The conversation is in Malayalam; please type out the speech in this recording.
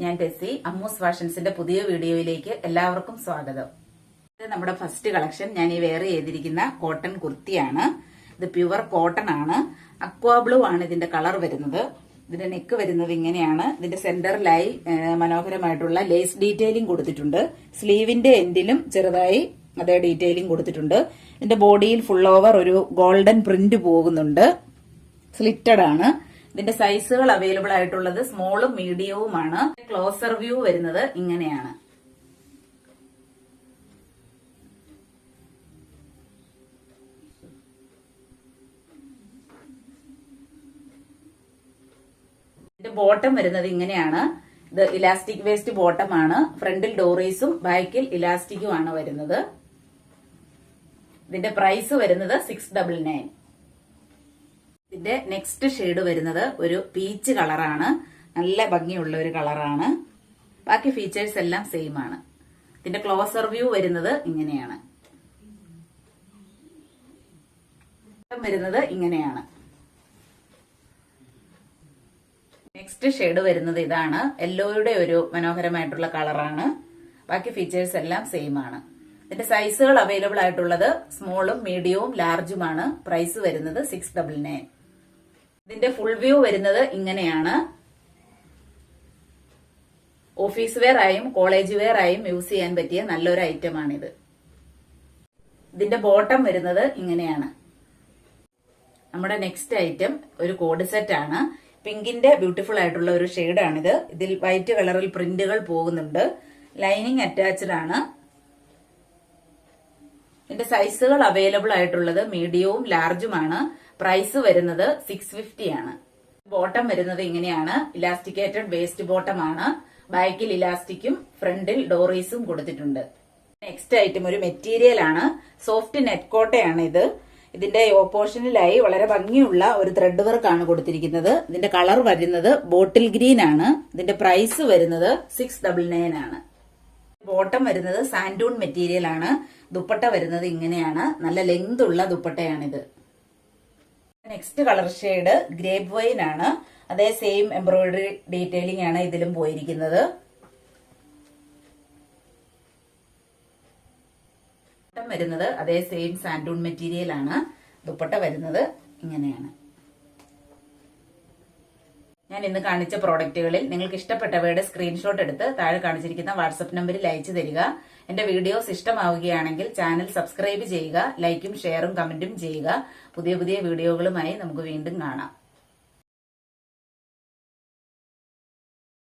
ഞാൻ ടെസ്സി അമ്മൂസ് ഫാഷൻസിന്റെ പുതിയ വീഡിയോയിലേക്ക് എല്ലാവർക്കും സ്വാഗതം. ഇത് നമ്മുടെ ഫസ്റ്റ് കളക്ഷൻ. ഞാൻ ഈ വെയർ ചെയ്തിരിക്കുന്ന കോട്ടൺ കുർത്തിയാണ്. ഇത് പ്യുവർ കോട്ടൺ ആണ്. അക്വാ ബ്ലൂ ആണ് ഇതിന്റെ കളർ വരുന്നത്. ഇതിന്റെ നെക്ക് വരുന്നത് ഇങ്ങനെയാണ്. ഇതിന്റെ സെന്ററിലായി മനോഹരമായിട്ടുള്ള ലേസ് ഡീറ്റെയിലിംഗ് കൊടുത്തിട്ടുണ്ട്. സ്ലീവിന്റെ എൻഡിലും ചെറുതായി അതേ ഡീറ്റെയിലിംഗ് കൊടുത്തിട്ടുണ്ട്. ഇതിന്റെ ബോഡിയിൽ ഫുൾ ഓവർ ഒരു ഗോൾഡൻ പ്രിന്റ് പോകുന്നുണ്ട്. സ്ലിറ്റഡ് ആണ്. ഇതിന്റെ സൈസുകൾ അവൈലബിൾ ആയിട്ടുള്ളത് സ്മോളും മീഡിയവുമാണ്. ക്ലോസർ വ്യൂ വരുന്നത് ഇങ്ങനെയാണ്. ഇതിന്റെ ബോട്ടം വരുന്നത് ഇങ്ങനെയാണ്. ഇത് ഇലാസ്റ്റിക് വേസ്റ്റ് ബോട്ടം ആണ്. ഫ്രണ്ടിൽ ഡോറീസും ബാക്കിൽ ഇലാസ്റ്റിക്കും ആണ് വരുന്നത്. ഇതിന്റെ പ്രൈസ് വരുന്നത് 699. ഇതിന്റെ നെക്സ്റ്റ് ഷെയ്ഡ് വരുന്നത് ഒരു പീച്ച് കളറാണ്. നല്ല ഭംഗിയുള്ള ഒരു കളറാണ്. ബാക്കി ഫീച്ചേഴ്സ് എല്ലാം സെയിം ആണ്. ഇതിന്റെ ക്ലോസർ വ്യൂ വരുന്നത് ഇങ്ങനെയാണ്. വരുന്നത് ഇങ്ങനെയാണ്. നെക്സ്റ്റ് ഷെയ്ഡ് വരുന്നത് ഇതാണ്. യെല്ലോയുടെ ഒരു മനോഹരമായിട്ടുള്ള കളറാണ്. ബാക്കി ഫീച്ചേഴ്സ് എല്ലാം സെയിം ആണ്. ഇതിന്റെ സൈസുകൾ അവൈലബിൾ ആയിട്ടുള്ളത് സ്മോളും മീഡിയവും ലാർജുമാണ്. പ്രൈസ് വരുന്നത് 699. ഇതിന്റെ ഫുൾ വ്യൂ വരുന്നത് ഇങ്ങനെയാണ്. ഓഫീസ് വെയർ ആയും കോളേജ് വെയർ ആയും യൂസ് ചെയ്യാൻ പറ്റിയ നല്ലൊരു ഐറ്റം ആണിത്. ഇതിന്റെ ബോട്ടം വരുന്നത് ഇങ്ങനെയാണ്. നമ്മുടെ നെക്സ്റ്റ് ഐറ്റം ഒരു കോഡ് സെറ്റ് ആണ്. പിങ്കിന്റെ ബ്യൂട്ടിഫുൾ ആയിട്ടുള്ള ഒരു ഷെയ്ഡാണിത്. ഇതിൽ വൈറ്റ് കളറിൽ പ്രിന്റുകൾ പോകുന്നുണ്ട്. ലൈനിങ് അറ്റാച്ച്ഡ് ആണ്. ഇതിന്റെ സൈസുകൾ അവൈലബിൾ ആയിട്ടുള്ളത് മീഡിയവും ലാർജുമാണ്. പ്രൈസ് വരുന്നത് 650 ആണ്. ബോട്ടം വരുന്നത് ഇങ്ങനെയാണ്. ഇലാസ്റ്റിക്കേറ്റഡ് വേസ്റ്റ് ബോട്ടം ആണ്. ബാക്കിൽ ഇലാസ്റ്റിക്കും ഫ്രണ്ടിൽ ഡോറീസും കൊടുത്തിട്ടുണ്ട്. നെക്സ്റ്റ് ഐറ്റം ഒരു മെറ്റീരിയൽ ആണ്. സോഫ്റ്റ് നെറ്റ് കോട്ടയാണ് ഇത്. ഇതിന്റെ ഓപ്പോഷനിലായി വളരെ ഭംഗിയുള്ള ഒരു ത്രെഡ് വർക്ക് ആണ് കൊടുത്തിരിക്കുന്നത്. ഇതിന്റെ കളർ വരുന്നത് ബോട്ടിൽ ഗ്രീൻ ആണ്. ഇതിന്റെ പ്രൈസ് വരുന്നത് 699 ആണ്. ബോട്ടം വരുന്നത് സാൻഡൂൺ മെറ്റീരിയൽ ആണ്. ദുപ്പട്ട വരുന്നത് ഇങ്ങനെയാണ്. നല്ല ലെങ്ത് ഉള്ള ദുപ്പട്ടയാണിത്. Next colour shade grape wine ആണ്. അതേ സെയിം എംബ്രോയിഡറി ഡീറ്റെയിലിംഗ് ആണ് ഇതിലും പോയിരിക്കുന്നത്. വരുന്നത് അതേ സെയിം സാൻഡൂൺ മെറ്റീരിയൽ ആണ്. ദുപ്പട്ട വരുന്നത് ഇങ്ങനെയാണ്. ഞാൻ ഇന്ന് കാണിച്ച പ്രോഡക്റ്റുകളിൽ നിങ്ങൾക്ക് ഇഷ്ടപ്പെട്ടവയുടെ സ്ക്രീൻഷോട്ട് എടുത്ത് താഴെ കാണിച്ചിരിക്കുന്ന വാട്സ്ആപ്പ് നമ്പറിൽ അയച്ചു തരിക. എന്റെ വീഡിയോസ് ഇഷ്ടമാവുകയാണെങ്കിൽ ചാനൽ സബ്സ്ക്രൈബ് ചെയ്യുക. ലൈക്കും ഷെയറും കമന്റും ചെയ്യുക. പുതിയ പുതിയ വീഡിയോകളുമായി നമുക്ക് വീണ്ടും കാണാം.